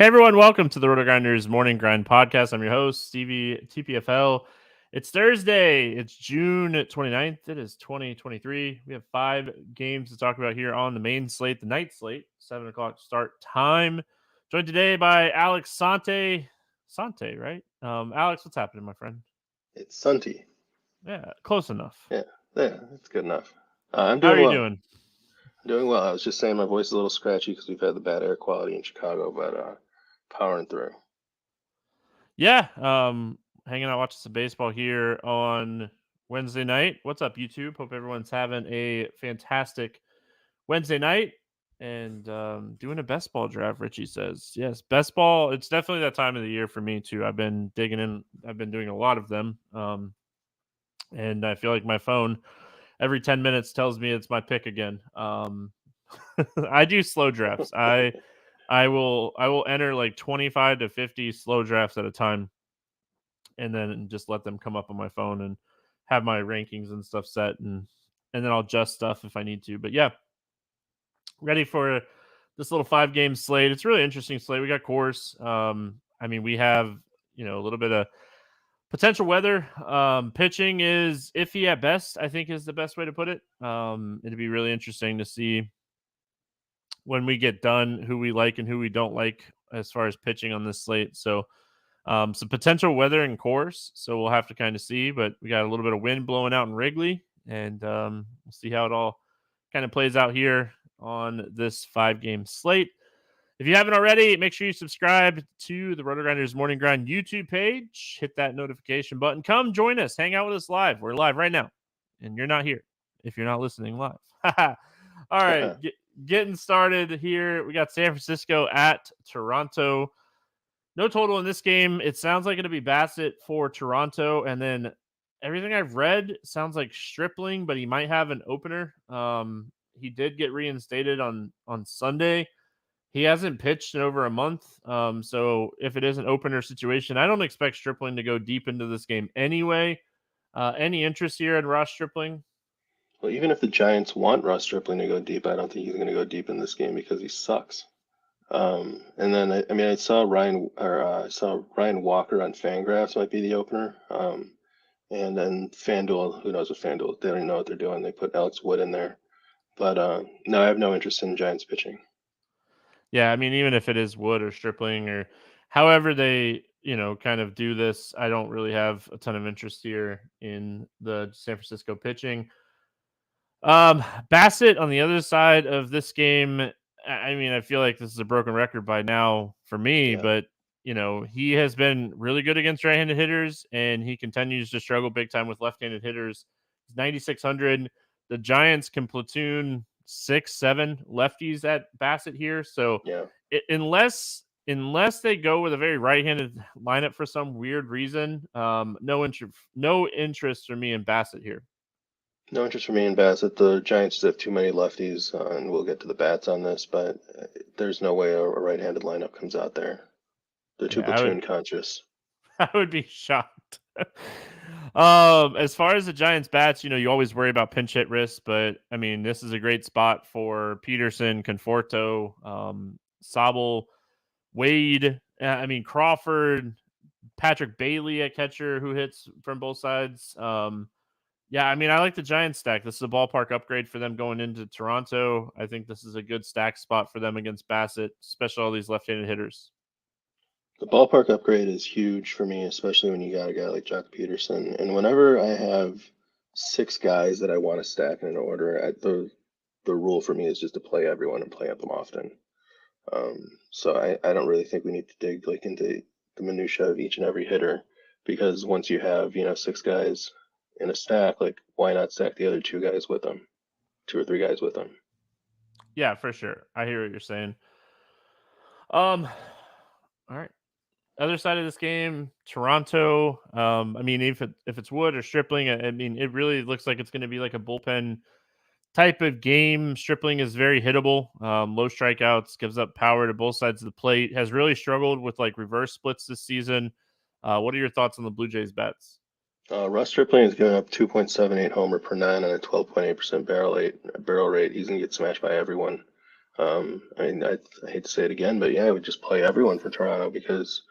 Hey everyone, welcome to the RotoGrinders Morning Grind Podcast. I'm your host, Stevietpfl. It's Thursday. It's June 29th. It is 2023. We have 5 games to talk about here on the main slate, the night slate, 7 o'clock start time. Joined today by Alex Sonty. Sonty, right? Alex, what's happening, my friend? It's Sonty. Yeah, close enough. Yeah, that's good enough. I'm How are doing you well. doing? Doing well. I was just saying my voice is a little scratchy because we've had the bad air quality in Chicago, but powering through. Yeah, hanging out watching some baseball here on Wednesday night. What's up, YouTube? Hope everyone's having a fantastic Wednesday night and doing a best ball draft. Richie says, yes, best ball. It's definitely that time of the year for me too. I've been digging in. I've been doing a lot of them, and I feel like my phone every 10 minutes tells me it's my pick again. I do slow drafts. I will enter like 25 to 50 slow drafts at a time, and then just let them come up on my phone and have my rankings and stuff set, and then I'll adjust stuff if I need to. But yeah, ready for this little 5-game slate. It's really interesting slate. We got course. I mean, we have a little bit of potential weather. Pitching is iffy at best, I think is the best way to put it. It'd be really interesting to see when we get done who we like and who we don't like as far as pitching on this slate. So some potential weather in course. So we'll have to kind of see, but we got a little bit of wind blowing out in Wrigley, and we'll see how it all kind of plays out here on this 5-game slate. If you haven't already, make sure you subscribe to the RotoGrinders Morning Grind YouTube page. Hit that notification button. Come join us. Hang out with us live. We're live right now, and you're not here if you're not listening live. All right, getting started here. We got San Francisco at Toronto. No total in this game. It sounds like it'll be Bassett for Toronto, and then everything I've read sounds like Stripling, but he might have an opener. He did get reinstated on Sunday. He hasn't pitched in over a month, so if it is an opener situation, I don't expect Stripling to go deep into this game anyway. Any interest here in Ross Stripling? Well, even if the Giants want Ross Stripling to go deep, I don't think he's going to go deep in this game because he sucks. And then I mean, I saw Ryan Walker on Fangraphs might be the opener. And then FanDuel, who knows what FanDuel? They don't even know what they're doing. They put Alex Wood in there, but no, I have no interest in Giants pitching. Yeah, I mean, even if it is Wood or Stripling or however they, kind of do this, I don't really have a ton of interest here in the San Francisco pitching. Bassett on the other side of this game, I mean, I feel like this is a broken record by now for me, Yeah. but he has been really good against right-handed hitters, and he continues to struggle big time with left-handed hitters. He's 9,600. The Giants can platoon 6, 7 lefties at Bassett here, so Yeah. unless they go with a very right-handed lineup for some weird reason, no interest for me in Bassett here. No interest for me in Bassett. The Giants just have too many lefties, and we'll get to the bats on this, but there's no way a right-handed lineup comes out there. They're too Yeah, platoon conscious. I would be shocked. As far as the Giants bats, you always worry about pinch hit risk, but I mean, this is a great spot for Peterson, Conforto, Sobel, Wade. I mean, Crawford, Patrick Bailey at catcher who hits from both sides. Yeah, I mean, I like the Giants stack. This is a ballpark upgrade for them going into Toronto. I think this is a good stack spot for them against Bassett, especially all these left-handed hitters. The ballpark upgrade is huge for me, especially when you got a guy like Jock Peterson. And whenever I have 6 guys that I want to stack in an order, the rule for me is just to play everyone and play up them often. So I don't really think we need to dig like into the minutia of each and every hitter, because once you have 6 guys in a stack, like why not stack the other 2 guys with them, 2 or 3 guys with them? Yeah, for sure. I hear what you're saying. All right. Other side of this game, Toronto. I mean, if it's Wood or Stripling, I mean, it really looks like it's going to be like a bullpen type of game. Stripling is very hittable, low strikeouts, gives up power to both sides of the plate. Has really struggled with like reverse splits this season. What are your thoughts on the Blue Jays bats? Russ Stripling is giving up 2.78 homer per 9 and a 12.8% barrel rate. He's going to get smashed by everyone. I hate to say it again, but yeah, I would just play everyone for Toronto because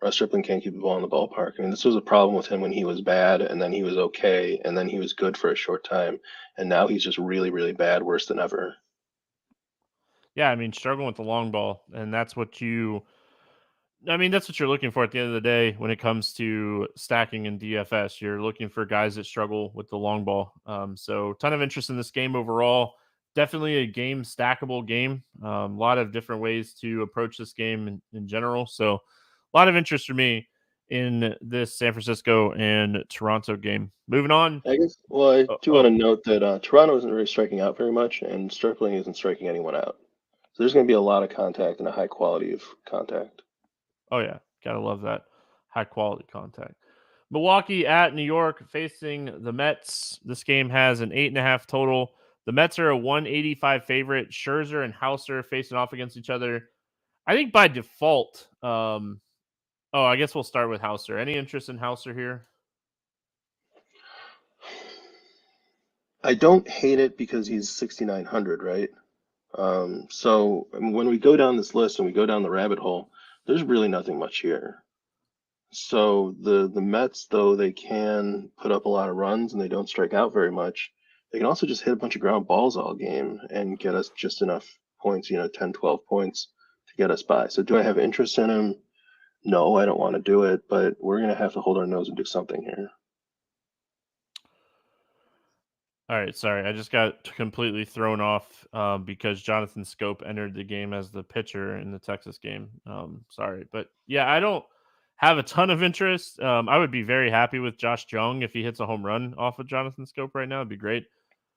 Russ Stripling can't keep the ball in the ballpark. I mean, this was a problem with him when he was bad, and then he was okay, and then he was good for a short time, and now he's just really, really bad, worse than ever. Yeah, I mean, struggling with the long ball, and that's what that's what you're looking for at the end of the day when it comes to stacking in DFS. You're looking for guys that struggle with the long ball. So, ton of interest in this game overall. Definitely a game stackable game. A lot of different ways to approach this game in general. So, a lot of interest for me in this San Francisco and Toronto game. Moving on. I guess. Well, I Oh, do want to oh, note that Toronto isn't really striking out very much, and Stripling isn't striking anyone out. So there's going to be a lot of contact and a high quality of contact. oh yeah, gotta love that high quality contact. Milwaukee at New York facing the Mets. This game has an 8.5 total. The Mets are a 185 favorite. Scherzer and Hauser facing off against each other. I think by default, I guess we'll start with Hauser. Any interest in Hauser here? I don't hate it because he's 6,900, right? So I mean, when we go down this list and we go down the rabbit hole, there's really nothing much here. So the Mets, though they can put up a lot of runs and they don't strike out very much, they can also just hit a bunch of ground balls all game and get us just enough points, 10, 12 points to get us by. So do I have interest in him? No, I don't want to do it, but we're going to have to hold our nose and do something here. All right, sorry, I just got completely thrown off because Jonathan Scope entered the game as the pitcher in the Texas game. Sorry, but yeah, I don't have a ton of interest. I would be very happy with Josh Jung if he hits a home run off of Jonathan Scope right now. It'd be great.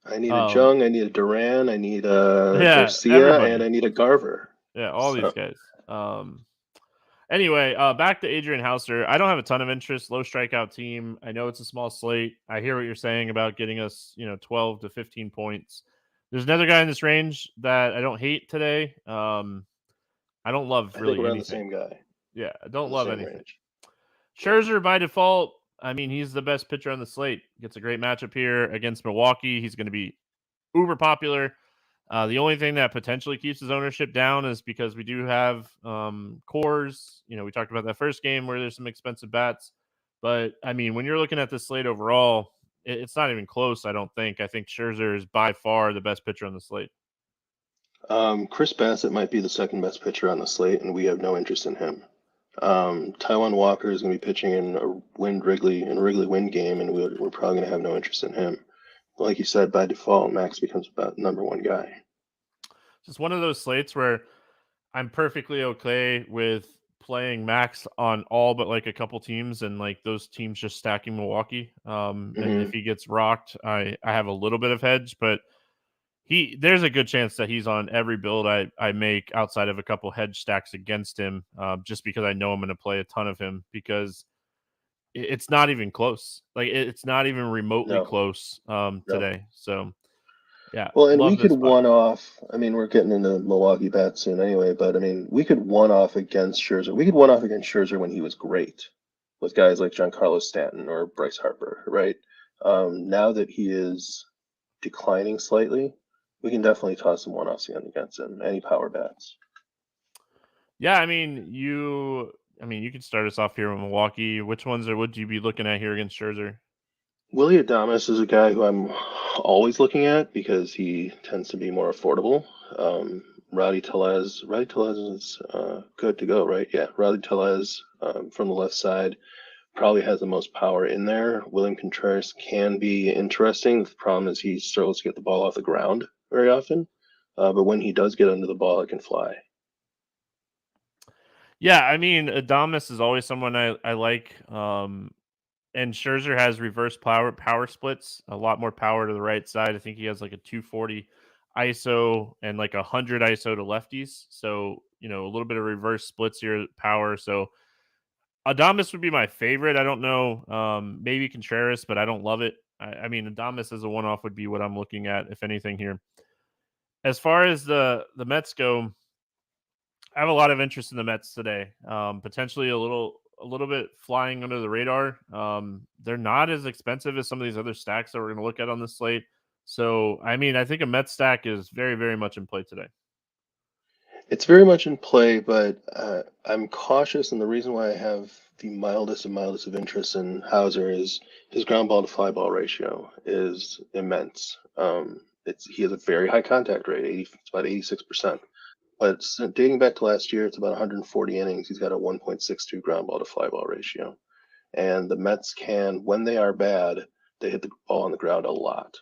I need a Um, Jung, I need a Duran, I need a yeah, Garcia, and everybody. I need a Garver. Yeah, all these So guys. Anyway, back to Adrian Hauser. I don't have a ton of interest. Low strikeout team. I know it's a small slate. I hear what you're saying about getting us, 12 to 15 points. There's another guy in this range that I don't hate today. I don't love I think really we're on the anything. same guy, Yeah, I don't the love same anything. range. Yeah. Scherzer by default. I mean, he's the best pitcher on the slate. Gets a great matchup here against Milwaukee. He's going to be uber popular. The only thing that potentially keeps his ownership down is because we do have cores. We talked about that first game where there's some expensive bats. But I mean, when you're looking at this slate overall, it's not even close, I don't think. I think Scherzer is by far the best pitcher on the slate. Chris Bassett might be the second best pitcher on the slate, and we have no interest in him. Taiwan Walker is going to be pitching in a Wrigley wind game, and we're probably going to have no interest in him. But like you said, by default, Max becomes about number one guy. Just one of those slates where I'm perfectly okay with playing Max on all but like a couple teams and like those teams just stacking Milwaukee. And if Hmm. he gets rocked, I have a little bit of hedge, but there's a good chance that he's on every build I make outside of a couple hedge stacks against him, just because I know I'm going to play a ton of him because it's not even close. Like it's not even remotely No, close no. today. So yeah, Well, and we love could this spot. one off. I mean, we're getting into Milwaukee bats soon anyway, but I mean, we could one off against Scherzer. We could one off against Scherzer when he was great with guys like Giancarlo Stanton or Bryce Harper, right? Now that he is declining slightly, we can definitely toss some one offs against him. Any power bats. Yeah, I mean, you can start us off here with Milwaukee. Which ones or would you be looking at here against Scherzer? Willie Adames is a guy who I'm always looking at because he tends to be more affordable. Rowdy Tellez is good to go, right? Yeah, Rowdy Tellez from the left side probably has the most power in there. William Contreras can be interesting. The problem is he struggles to get the ball off the ground very often, but when he does get under the ball, it can fly. Yeah, I mean, Adamas is always someone I like. And Scherzer has reverse power splits, a lot more power to the right side. I think he has like a 240 ISO and like 100 ISO to lefties. So, a little bit of reverse splits here, power. So Adamas would be my favorite. I don't know, maybe Contreras, but I don't love it. I mean, Adamas as a one off would be what I'm looking at, if anything here. As far as the Mets go, I have a lot of interest in the Mets today. Potentially a little bit flying under the radar. They're not as expensive as some of these other stacks that we're going to look at on this slate. So, I mean, I think a Mets stack is very, very much in play today. It's very much in play, but I'm cautious, and the reason why I have the mildest of interest in Hauser is his ground ball to fly ball ratio is immense. He has a very high contact rate, it's about 86%. But dating back to last year, it's about 140 innings. He's got a 1.62 ground ball to fly ball ratio. And the Mets can, when they are bad, they hit the ball on the ground a lot.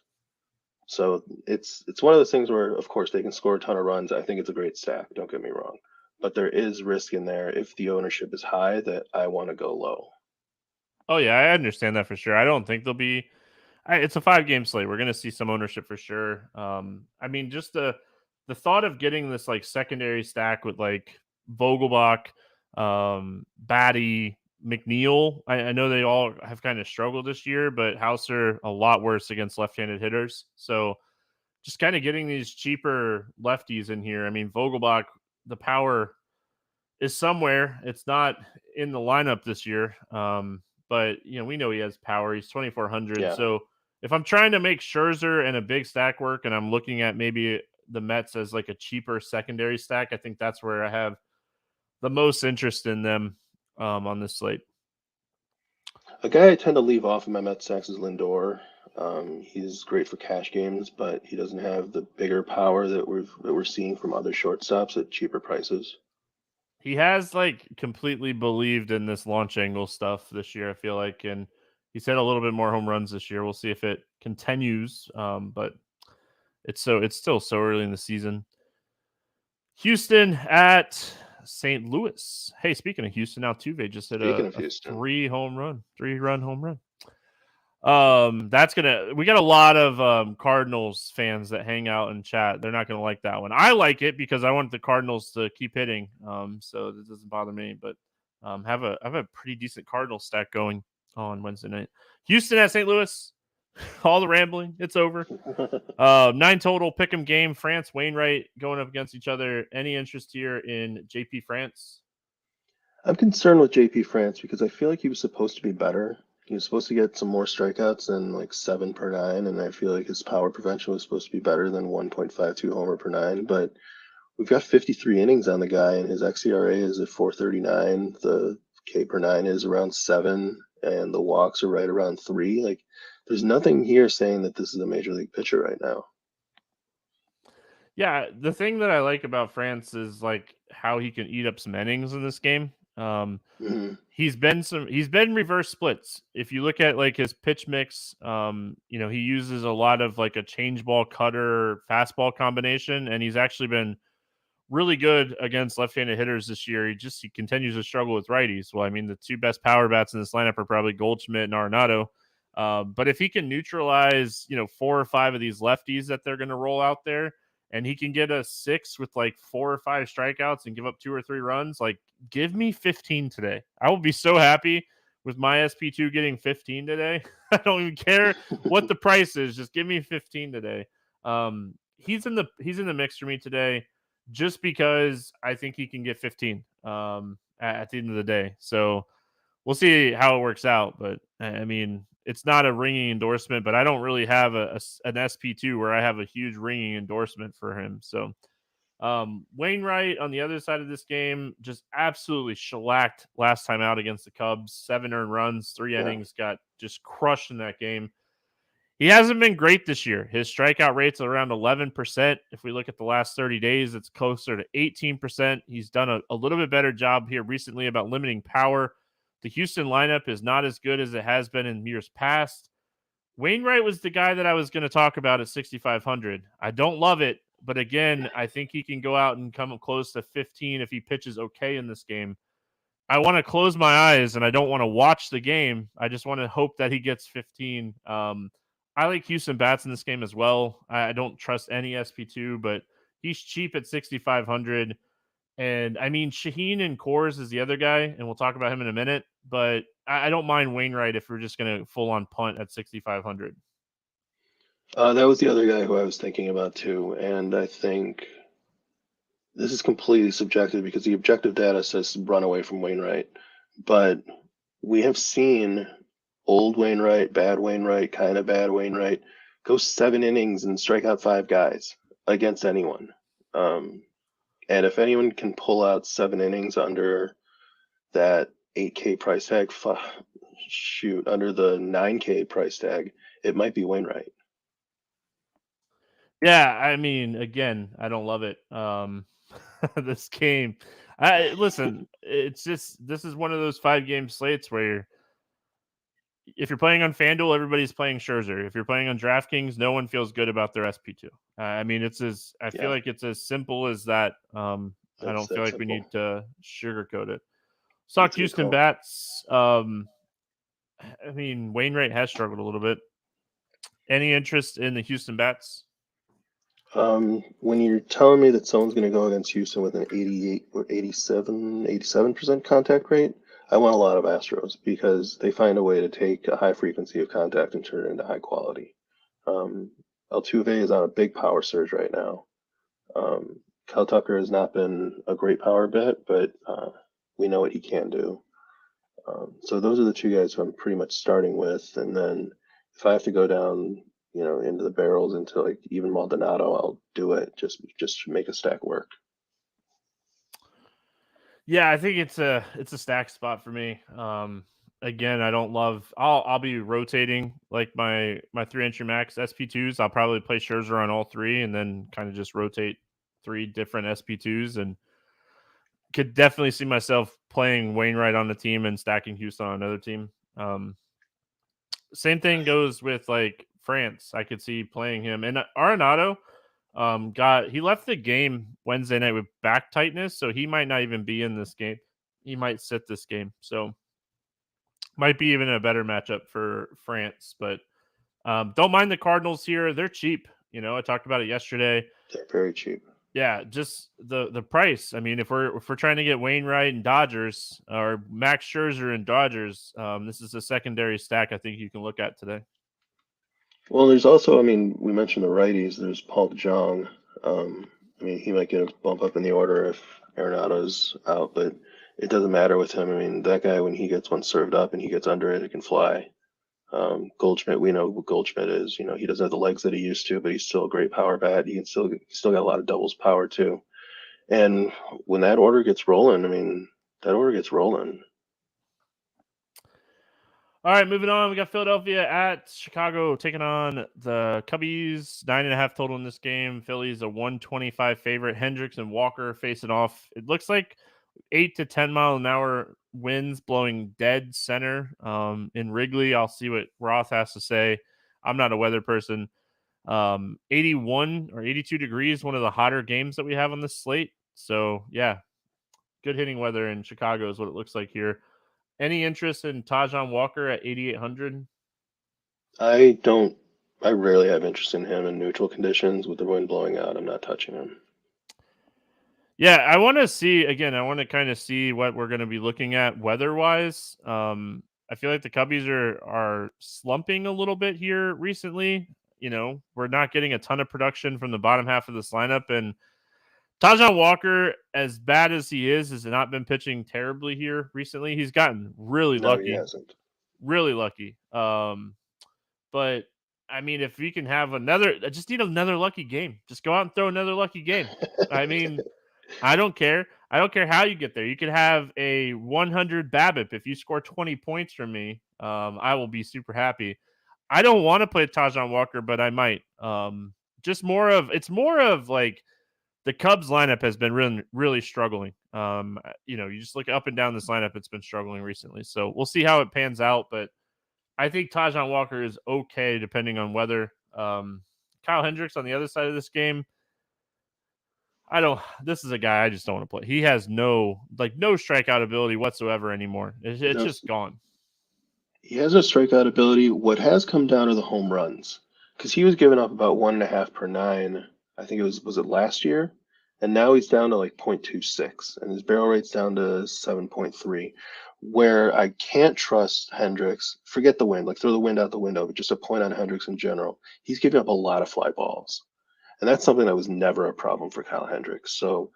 So it's one of those things where, of course, they can score a ton of runs. I think it's a great stack. Don't get me wrong, but there is risk in there if the ownership is high that I want to go low. Oh yeah, I understand that for sure. I don't think there'll be. It's a 5-game slate. We're going to see some ownership for sure. I mean, just the thought of getting this like secondary stack with like Vogelbach, Batty, McNeil. I know they all have kind of struggled this year, but Hauser a lot worse against left-handed hitters. So just kind of getting these cheaper lefties in here. I mean, Vogelbach, the power is somewhere. It's not in the lineup this year. But we know he has power. He's 2,400. Yeah. So if I'm trying to make Scherzer and a big stack work, and I'm looking at maybe the Mets as like a cheaper secondary stack, I think that's where I have the most interest in them on this slate. A guy I tend to leave off in my Mets stacks is Lindor. He's great for cash games, but he doesn't have the bigger power that we're seeing from other shortstops at cheaper prices. He has like completely believed in this launch angle stuff this year, I feel like, and he's hit a little bit more home runs this year. We'll see if it continues. But it's still so early in the season. Houston at St. Louis. Hey, speaking of Houston, Altuve just hit Speaking a of Houston, 3-run home run. We got a lot of Cardinals fans that hang out and chat. They're not gonna like that one. I like it because I want the Cardinals to keep hitting. So this doesn't bother me, but have a pretty decent Cardinals stack going on Wednesday night. Houston at St. Louis. All the rambling, it's over. 9 total pick'em game. France, Wainwright going up against each other. Any interest here in JP France? I'm concerned with JP France because I feel like he was supposed to be better. He was supposed to get some more strikeouts than like 7 per 9, and I feel like his power prevention was supposed to be better than 1.52 homer per 9. But we've got 53 innings on the guy, and his xERA is at 4.39. The K per 9 is around 7, and the walks are right around 3. Like, there's nothing here saying that this is a major league pitcher right now. Yeah, the thing that I like about France is like how he can eat up some innings in this game. Mm-hmm. He's been reverse splits. If you look at like his pitch mix, he uses a lot of like a change ball cutter fastball combination, and he's actually been really good against left-handed hitters this year. He continues to struggle with righties. Well, I mean, the two best power bats in this lineup are probably Goldschmidt and Arenado. But if he can neutralize, 4 or 5 of these lefties that they're going to roll out there, and he can get a 6 with like 4 or 5 strikeouts and give up 2 or 3 runs, like give me 15 today. I will be so happy with my SP2 getting 15 today. I don't even care what the price is. Just give me 15 today. He's in the mix for me today just because I think he can get 15 at the end of the day. So we'll see how it works out. But I mean, it's not a ringing endorsement, but I don't really have an SP2 where I have a huge ringing endorsement for him. So Wainwright on the other side of this game just absolutely shellacked last time out against the Cubs. 7 earned runs, 3 innings, got just crushed in that game. He hasn't been great this year. His strikeout rate's around 11%. If we look at the last 30 days, it's closer to 18%. He's done a little bit better job here recently about limiting power. The Houston lineup is not as good as it has been in years past. Wainwright was the guy that I was going to talk about at 6,500. I don't love it, but again, I think he can go out and come close to 15 if he pitches okay in this game. I want to close my eyes and I don't want to watch the game. I just want to hope that he gets 15. I like Houston bats in this game as well. I don't trust any SP2, but he's cheap at 6,500. And I mean, Shaheen and Coors is the other guy, and we'll talk about him in a minute. But I don't mind Wainwright if we're just going to full on punt at 6,500. That was the other guy who I was thinking about too, and I think this is completely subjective because the objective data says run away from Wainwright, but we have seen old Wainwright, bad Wainwright, kind of bad Wainwright go 7 innings and strike out 5 guys against anyone. And if anyone can pull out 7 innings under that 8K price tag, under the 9K price tag, it might be Wainwright. Yeah, I mean, again, I don't love it. This game, listen, it's just this is one of those 5-game slates where if you're playing on FanDuel, everybody's playing Scherzer. If you're playing on DraftKings, no one feels good about their SP2. I mean, I feel like it's as simple as that. I That's don't feel like we simple. need to sugarcoat it. That's Talk a good Houston call. bats. I mean, Wainwright has struggled a little bit. Any interest in the Houston bats? When you're telling me that someone's going to go against Houston with an 88 or 87% contact rate, I want a lot of Astros because they find a way to take a high frequency of contact and turn it into high quality. Altuve is on a big power surge right now. Kyle Tucker has not been a great power bet, but we know what he can do. So those are the 2 guys who I'm pretty much starting with. And then if I have to go down, into the barrels into like even Maldonado, I'll do it just to make a stack work. Yeah, I think it's a stack spot for me. Again, I don't love. I'll be rotating like my 3-entry max SP2s. I'll probably play Scherzer on all 3, and then kind of just rotate 3 different SP2s, and could definitely see myself playing Wainwright on the team and stacking Houston on another team. Same thing goes with like France. I could see playing him and Arenado. He left the game Wednesday night with back tightness, so he might not even be in this game. He might sit this game, so might be even a better matchup for France. But don't mind the Cardinals here; they're cheap. I talked about it yesterday. They're very cheap. Yeah, just the price. I mean, if we're trying to get Wainwright and Dodgers or Max Scherzer and Dodgers, this is a secondary stack I think you can look at today. Well, there's also, we mentioned the righties. There's Paul DeJong. He might get a bump up in the order if Arenado's out, but it doesn't matter with him. That guy, when he gets one served up and he gets under it can fly. Goldschmidt, we know what Goldschmidt is. He doesn't have the legs that he used to, but he's still a great power bat. He's still got a lot of doubles power too. And when that order gets rolling, that order gets rolling. All right, moving on. We got Philadelphia at Chicago taking on the Cubbies. 9.5 total in this game. Philly's a 125 favorite. Hendricks and Walker facing off. It looks like 8 to 10 mile an hour winds blowing dead center in Wrigley. I'll see what Roth has to say. I'm not a weather person. 81 or 82 degrees, one of the hotter games that we have on this slate. So, yeah, good hitting weather in Chicago is what it looks like here. Any interest in Tajon Walker at 8,800? I rarely have interest in him in neutral conditions with the wind blowing out. I'm not touching him. Yeah, I want to kind of see what we're going to be looking at weather-wise. I feel like the Cubbies are slumping a little bit here recently. We're not getting a ton of production from the bottom half of this lineup, and Tajon Walker, as bad as he is, has not been pitching terribly here recently. He's gotten really lucky. He hasn't. Really lucky. But if we can have I just need another lucky game. Just go out and throw another lucky game. I don't care. I don't care how you get there. You could have a 100 BABIP. If you score 20 points from me, I will be super happy. I don't want to play Tajon Walker, but I might. It's more of like the Cubs lineup has been really, really struggling. You just look up and down this lineup; it's been struggling recently. So we'll see how it pans out. But I think Tajon Walker is okay depending on weather. Kyle Hendricks on the other side of this game. This is a guy I just don't want to play. He has no strikeout ability whatsoever anymore. It's just gone. He has a strikeout ability. What has come down to the home runs, because he was giving up about 1.5 per 9. I think was it last year, and now he's down to like 0.26, and his barrel rate's down to 7.3. Where I can't trust Hendricks. Forget the wind, like throw the wind out the window, but just a point on Hendricks in general. He's giving up a lot of fly balls, and that's something that was never a problem for Kyle Hendricks. So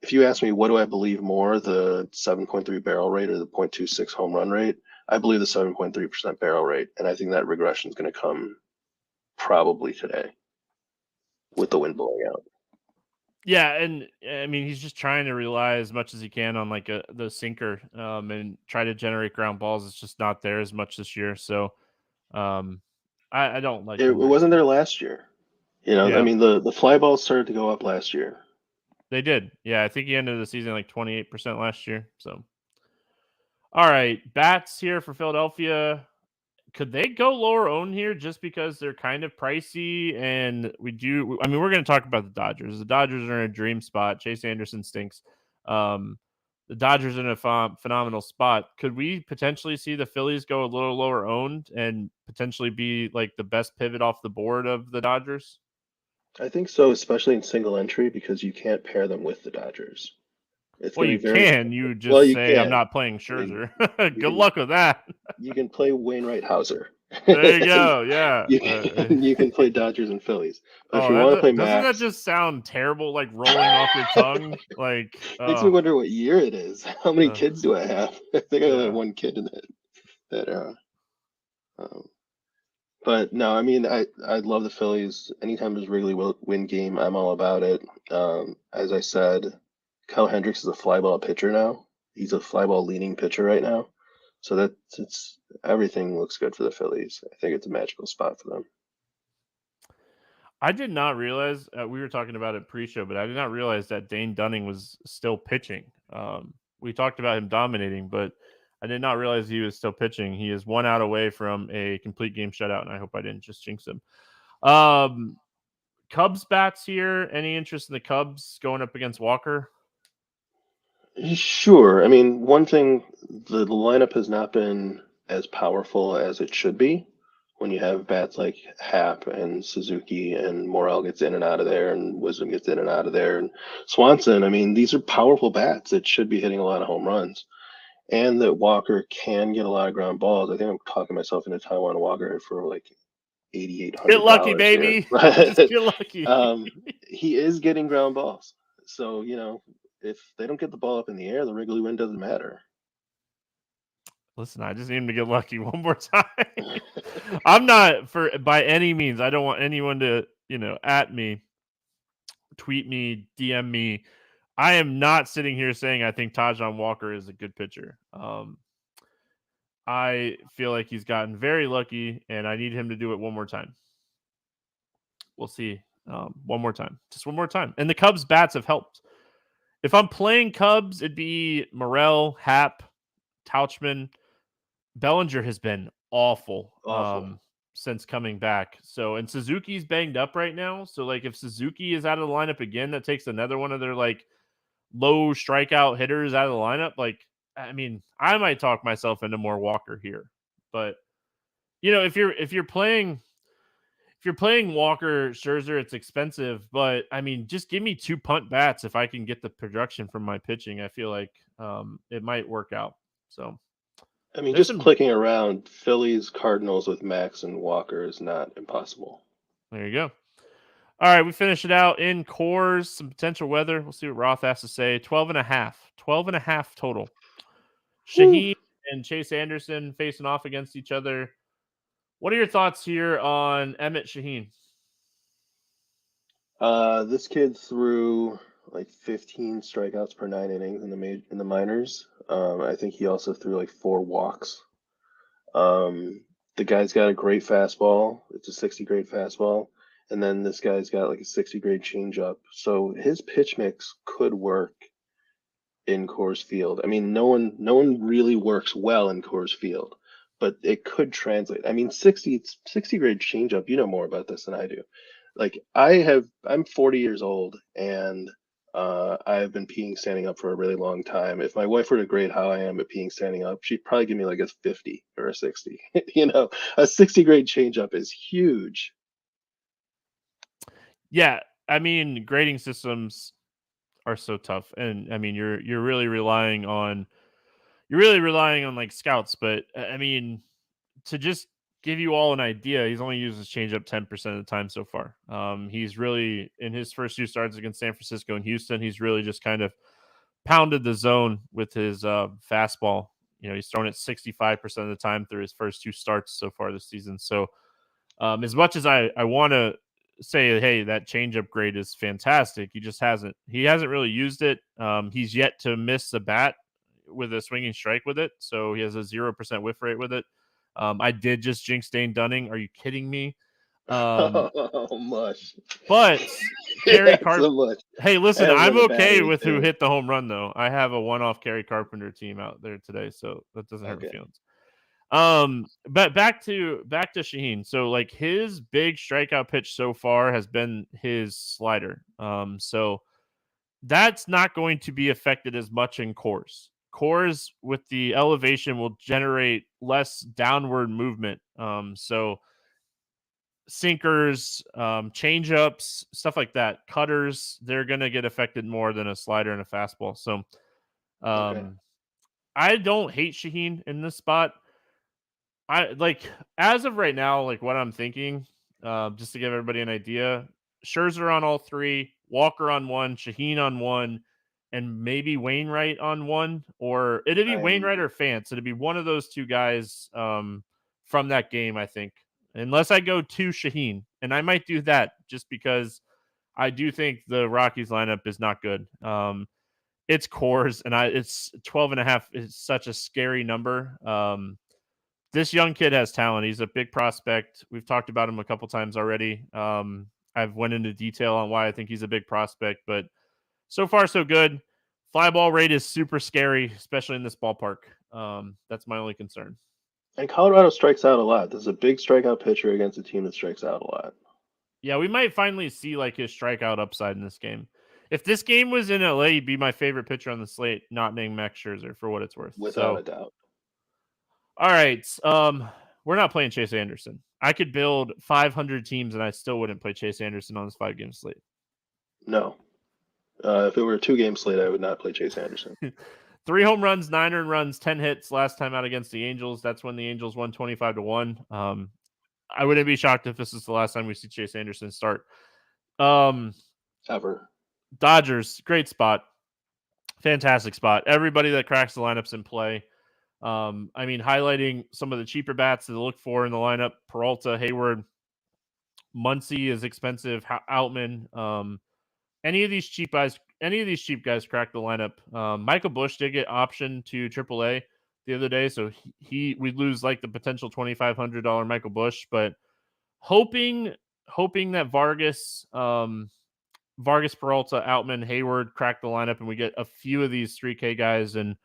if you ask me, what do I believe more, the 7.3 barrel rate or the 0.26 home run rate? I believe the 7.3% barrel rate, and I think that regression is going to come probably today with the wind blowing out. Yeah, and I mean he's just trying to rely as much as he can on like the sinker and try to generate ground balls. It's just not there as much this year. So um, I don't like It Hendricks. wasn't there last year. I Yeah, mean the fly balls started to go up last year. they did. Yeah, I think he ended the season like 28% last year. So all right, bats here for Philadelphia. Could they go lower owned here just because they're kind of pricey? And I mean, we're going to talk about the Dodgers. The Dodgers are in a dream spot. Chase Anderson stinks. Um, the Dodgers are in a phenomenal spot. Could we potentially see the Phillies go a little lower owned and potentially be like the best pivot off the board of the Dodgers? I think so, especially in single entry because you can't pair them with the Dodgers. It's Well, going to you be very can. You well. just You say, I'm can. not playing I mean, Scherzer. you Good can luck with that. you can play Wainwright Hauser. There you go. Yeah. You can play Dodgers and Phillies. But if Oh, you want to play doesn't that Max, just sound terrible? Like rolling off your tongue? Like, makes me oh, wonder what year it is. How many uh, kids do I have? I think I only have yeah. one kid in that era. Um, but no, I mean I love the Phillies. Anytime there's Wrigley win game, I'm all about it. As I said, Kyle Hendricks is a fly ball pitcher now. He's a fly ball leaning pitcher right now. So it's everything looks good for the Phillies. I think it's a magical spot for them. I did not realize we were talking about it pre-show, but I did not realize that Dane Dunning was still pitching. We talked about him dominating, but I did not realize he was still pitching. He is 1 out away from a complete game shutout, and I hope I didn't just jinx him. Cubs bats here. Any interest in the Cubs going up against Walker? Sure. I mean, one thing, the lineup has not been as powerful as it should be when you have bats like Happ and Suzuki and Morel gets in and out of there and Wisdom gets in and out of there and Swanson. I mean, these are powerful bats that should be hitting a lot of home runs and that Walker can get a lot of ground balls. I think I'm talking myself into Taiwan Walker for like Get lucky, $8,800 here. baby. Just But get lucky. he is getting ground balls. So, if they don't get the ball up in the air, the Wrigley win doesn't matter. Listen, I just need him to get lucky one more time. I'm not by any means. I don't want anyone to, at me, tweet me, DM me. I am not sitting here saying I think Tajon Walker is a good pitcher. I feel like he's gotten very lucky, and I need him to do it one more time. We'll see. One more time. Just one more time. And the Cubs bats have helped. If I'm playing Cubs, it'd be Morel, Happ, Tauchman. Bellinger has been awful, Awful. since coming back. So, and Suzuki's banged up right now. So, like, if Suzuki is out of the lineup again, that takes another one of their like low strikeout hitters out of the lineup. Like, I mean, I might talk myself into more Walker here, but if you're playing Walker Scherzer, it's expensive. But I mean, just give me 2 punt bats if I can get the production from my pitching. I feel like it might work out. So. I mean, There's just some. clicking around Phillies, Cardinals with Max and Walker is not impossible. There you go. All right, we finish it out in cores. Some potential weather. We'll see what Roth has to say. 12 and a half. 12 and a half total. Shaheen and Chase Anderson facing off against each other. What are your thoughts here on Emmett Shaheen? This kid threw like 15 strikeouts per 9 innings in the minors. I think he also threw like 4 walks. The guy's got a great fastball. It's a 60 grade fastball. And then this guy's got like a 60 grade changeup. So his pitch mix could work in Coors Field. I mean, no one really works well in Coors Field, but it could translate. I mean, 60 grade changeup, you know more about this than I do. Like I'm 40 years old and I have been peeing standing up for a really long time. If my wife were to grade how I am at peeing standing up, she'd probably give me like a 50 or a 60. A 60 grade changeup is huge. Yeah, I mean, grading systems are so tough, and I mean, you're really relying on like scouts. But I mean, to just give you all an idea, he's only used his changeup 10% of the time so far. He's really in his first 2 starts against San Francisco and Houston. He's really just kind of pounded the zone with his fastball. He's thrown it 65% of the time through his first 2 starts so far this season. So As much as I want to say, hey, that changeup grade is fantastic, he hasn't really used it. He's yet to miss a bat with a swinging strike with it, so he has a 0% whiff rate with it. I did just jinx Dane Dunning. Are you kidding me? Much. But Yeah, Kerry so much. Hey, listen, I have him I'm on the okay battery with who too. hit the home run, though. I have a one-off Kerry Carpenter team out there today, so that doesn't hurt my Okay. feelings. But back to Shaheen. So like his big strikeout pitch so far has been his slider. So that's not going to be affected as much in cores. Cores with the elevation will generate less downward movement. So sinkers, change ups, stuff like that, cutters, they're going to get affected more than a slider and a fastball. So Okay. I don't hate Shaheen in this spot. I like as of right now, like what I'm thinking, just to give everybody an idea, Scherzer on all three, Walker on one, Shaheen on one, and maybe Wainwright on one, or it'd be I'm Wainwright or Fance. It'd be one of those two guys from that game, I think. Unless I go to Shaheen, and I might do that just because I do think the Rockies lineup is not good. It's cores, and it's 12.5 is such a scary number. This young kid has talent. He's a big prospect. We've talked about him a couple times already. I've went into detail on why I think he's a big prospect, but so far so good. Fly ball rate is super scary, especially in this ballpark. That's my only concern. and Colorado strikes out a lot. There's a big strikeout pitcher against a team that strikes out a lot. Yeah, we might finally see like his strikeout upside in this game. If this game was in LA, he'd be my favorite pitcher on the slate, not named Max Scherzer for what it's worth. Without So, a doubt. all right. We're not playing Chase Anderson. I could build 500 teams and I still wouldn't play Chase Anderson on this 5-game slate. No. If it were a 2-game slate, I would not play Chase Anderson. 3 home runs, 9 earned runs, 10 hits last time out against the Angels. That's when the Angels won 25-1. I wouldn't be shocked if this is the last time we see Chase Anderson start. Ever. Dodgers, great spot. Fantastic spot. Everybody that cracks the lineups in play. I mean, highlighting some of the cheaper bats to look for in the lineup: Peralta, Hayward, Muncy is expensive. Outman. Any of these cheap guys crack the lineup. Michael Bush did get optioned to AAA the other day, so we lose like the potential $2,500 Michael Bush, but hoping that Vargas, Peralta, Outman, Hayward crack the lineup, and we get a few of these 3K guys and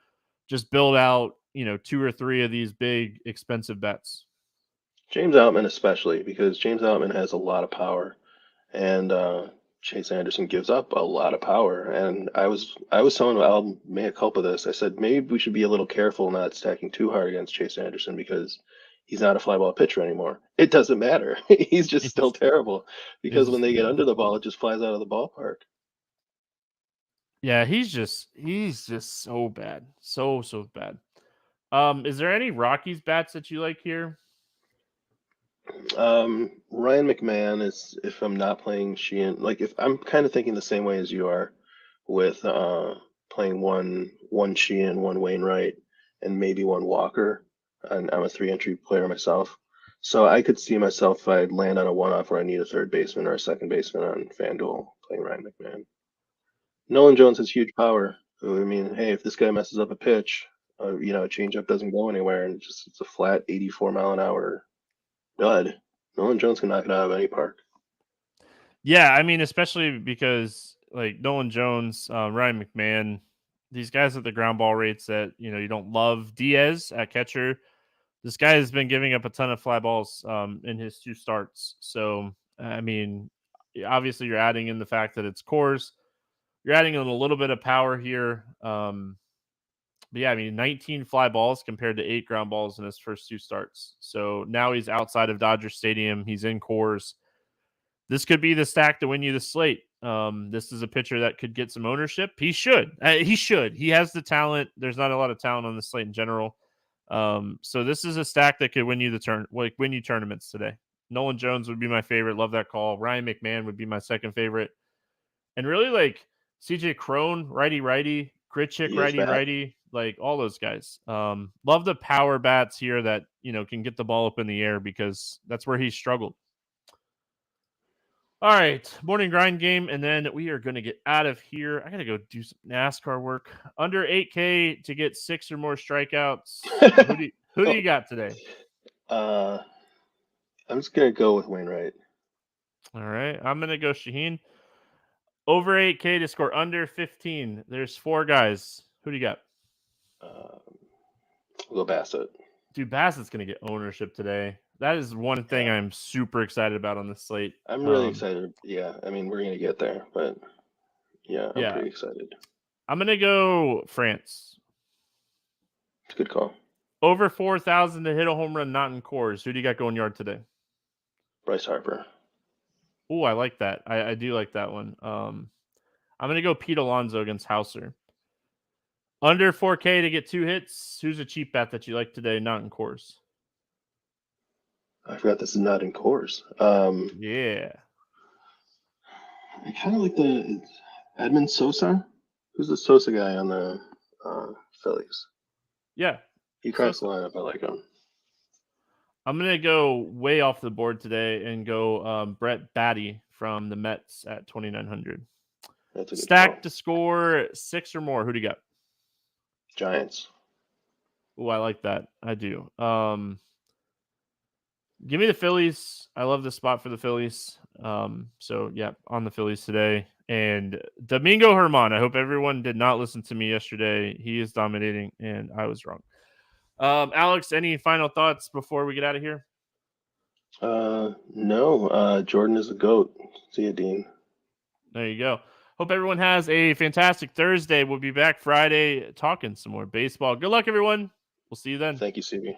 just build out 2 or 3 of these big expensive bets. James Outman especially, because James Outman has a lot of power, and Chase Anderson gives up a lot of power. And I was telling Al mea culpa this. I said maybe we should be a little careful not stacking too hard against Chase Anderson because he's not a fly ball pitcher anymore. It doesn't matter. He's just still terrible because when they get under the ball, it just flies out of the ballpark. Yeah, he's just so bad. So bad. Is there any Rockies bats that you like here? Ryan McMahon is, if I'm not playing Sheehan, like if I'm kind of thinking the same way as you are with playing one Sheehan, one Wainwright, and maybe one Walker. And I'm a 3-entry player myself. So I could see myself if I land on a one-off where I need a third baseman or a second baseman on FanDuel playing Ryan McMahon. Nolan Jones has huge power. I mean, hey, if this guy messes up a pitch, a changeup doesn't go anywhere, and it's a flat 84 mile an hour dud. Nolan Jones can knock it out of any park. Yeah, I mean, especially because like Nolan Jones, Ryan McMahon, these guys at the ground ball rates that you don't love. Diaz at catcher, this guy has been giving up a ton of fly balls in his 2 starts. So I mean, obviously you're adding in the fact that it's cores. You're adding in a little bit of power here. But yeah, I mean, 19 fly balls compared to 8 ground balls in his first 2 starts. So now he's outside of Dodger Stadium. He's in cores. This could be the stack to win you the slate. This is a pitcher that could get some ownership. He should. He has the talent. There's not a lot of talent on the slate in general. So this is a stack that could win you win you tournaments today. Nolan Jones would be my favorite. Love that call. Ryan McMahon would be my second favorite. And really like CJ Crone, righty, Gritchick, righty, like all those guys. Love the power bats here that, can get the ball up in the air because that's where he struggled. All right, morning grind game, and then we are going to get out of here. I got to go do some NASCAR work. Under 8K to get 6 or more strikeouts. Who do you got today? I'm just gonna go with Wainwright. All right, I'm going to go Shaheen. Over 8K to score under 15. There's 4 guys. Who do you got? We'll go Bassett. Dude, Bassett's going to get ownership today. That is one thing I'm super excited about on this slate. I'm really excited. Yeah, I mean, we're going to get there, but yeah, I'm pretty excited. I'm going to go France. It's a good call. Over 4,000 to hit a home run, not in Coors. Who do you got going yard today? Bryce Harper. Oh, I like that. I do like that one. I'm going to go Pete Alonso against Hauser. Under 4K to get 2 hits. Who's a cheap bet that you like today, not in Coors? I forgot this is not in Coors. Yeah. I kind of like the Edmund Sosa. Who's the Sosa guy on the Phillies? Yeah. He cracks the lineup. I like him. I'm going to go way off the board today and go Brett Batty from the Mets at 2,900. That's a good Stack call. to score 6 or more. Who do you got? Giants. Oh, I like that. I do. Give me the Phillies. I love the spot for the Phillies. So, yeah, on the Phillies today. And Domingo Germán. I hope everyone did not listen to me yesterday. He is dominating, and I was wrong. Alex, any final thoughts before we get out of here? No. Jordan is a GOAT. See you, Dean. There you go. Hope everyone has a fantastic Thursday. We'll be back Friday talking some more baseball. Good luck, everyone. We'll see you then. Thank you, CB.